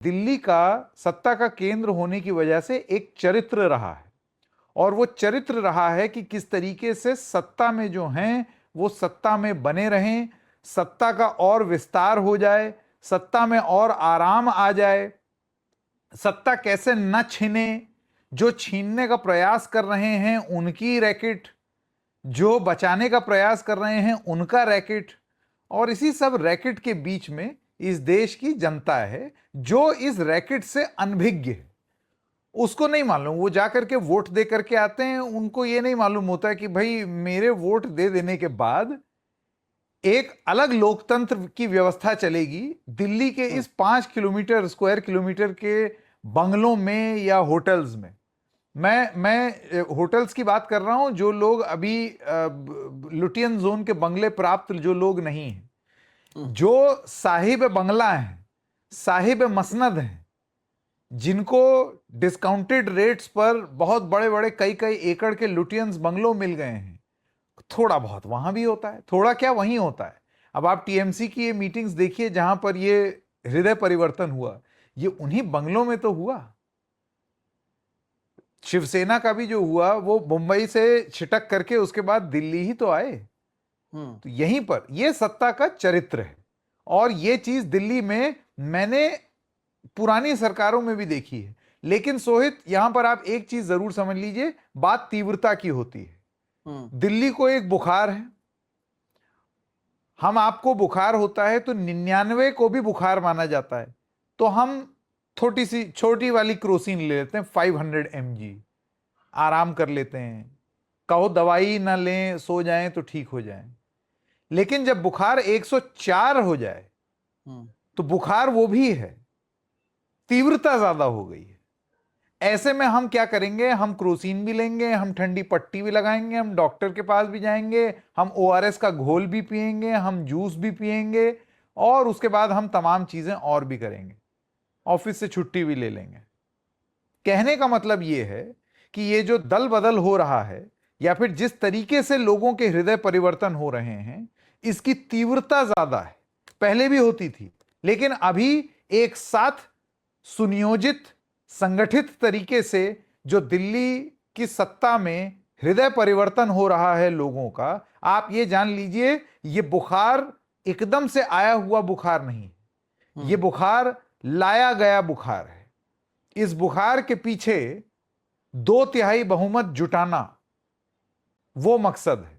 दिल्ली का सत्ता का केंद्र होने की वजह से एक चरित्र रहा है, और वो चरित्र रहा है कि किस तरीके से सत्ता में जो हैं वो सत्ता में बने रहें, सत्ता का और विस्तार हो जाए, सत्ता में और आराम आ जाए, सत्ता कैसे न छिने, जो छीनने का प्रयास कर रहे हैं उनकी रैकेट, जो बचाने का प्रयास कर रहे हैं उनका रैकेट, और इसी सब रैकेट के बीच में इस देश की जनता है जो इस रैकेट से अनभिज्ञ है। उसको नहीं मालूम, वो जाकर के वोट दे करके आते हैं, उनको ये नहीं मालूम होता कि भाई मेरे वोट दे देने के बाद एक अलग लोकतंत्र की व्यवस्था चलेगी दिल्ली के इस 5 स्क्वायर किलोमीटर के बंगलों में या होटल्स में। मैं होटल्स की बात कर रहा हूं, जो लोग अभी लुटियन जोन के बंगले प्राप्त जो लोग नहीं हैं, जो साहिब बंगला हैं, साहिब मसनद हैं, जिनको डिस्काउंटेड रेट्स पर बहुत बड़े बड़े कई कई एकड़ के लुटियंस बंगलों मिल गए हैं, थोड़ा बहुत वहां भी होता है, थोड़ा क्या वहीं होता है। अब आप टीएमसी की ये मीटिंग्स देखिए जहां पर ये हृदय परिवर्तन हुआ, ये उन्हीं बंगलों में तो हुआ। शिवसेना का भी जो हुआ वो मुंबई से छिटक करके उसके बाद दिल्ली ही तो आए। तो यहीं पर ये सत्ता का चरित्र है, और ये चीज दिल्ली में मैंने पुरानी सरकारों में भी देखी है। लेकिन सोहित, यहां पर आप एक चीज जरूर समझ लीजिए, बात तीव्रता की होती है। दिल्ली को एक बुखार है, हम आपको बुखार होता है तो 99 को भी बुखार माना जाता है, तो हम छोटी वाली क्रोसिन ले लेते हैं 500 mg, आराम कर लेते हैं, कहो दवाई ना लें सो जाएं तो ठीक हो जाएं। लेकिन जब बुखार 104 हो जाए तो बुखार वो भी है, तीव्रता ज्यादा हो गई है। ऐसे में हम क्या करेंगे, हम क्रोसिन भी लेंगे, हम ठंडी पट्टी भी लगाएंगे, हम डॉक्टर के पास भी जाएंगे, हम ओआरएस का घोल भी पिएंगे, हम जूस भी पिएंगे, और उसके बाद हम तमाम चीजें और भी करेंगे, ऑफिस से छुट्टी भी ले लेंगे। कहने का मतलब यह है कि ये जो दल बदल हो रहा है, या फिर जिस तरीके से लोगों के हृदय परिवर्तन हो रहे हैं, इसकी तीव्रता ज्यादा है। पहले भी होती थी, लेकिन अभी एक साथ सुनियोजित संगठित तरीके से जो दिल्ली की सत्ता में हृदय परिवर्तन हो रहा है लोगों का, आप ये जान लीजिए ये बुखार एकदम से आया हुआ बुखार नहीं, ये बुखार लाया गया बुखार है। इस बुखार के पीछे 2/3 बहुमत जुटाना वो मकसद है।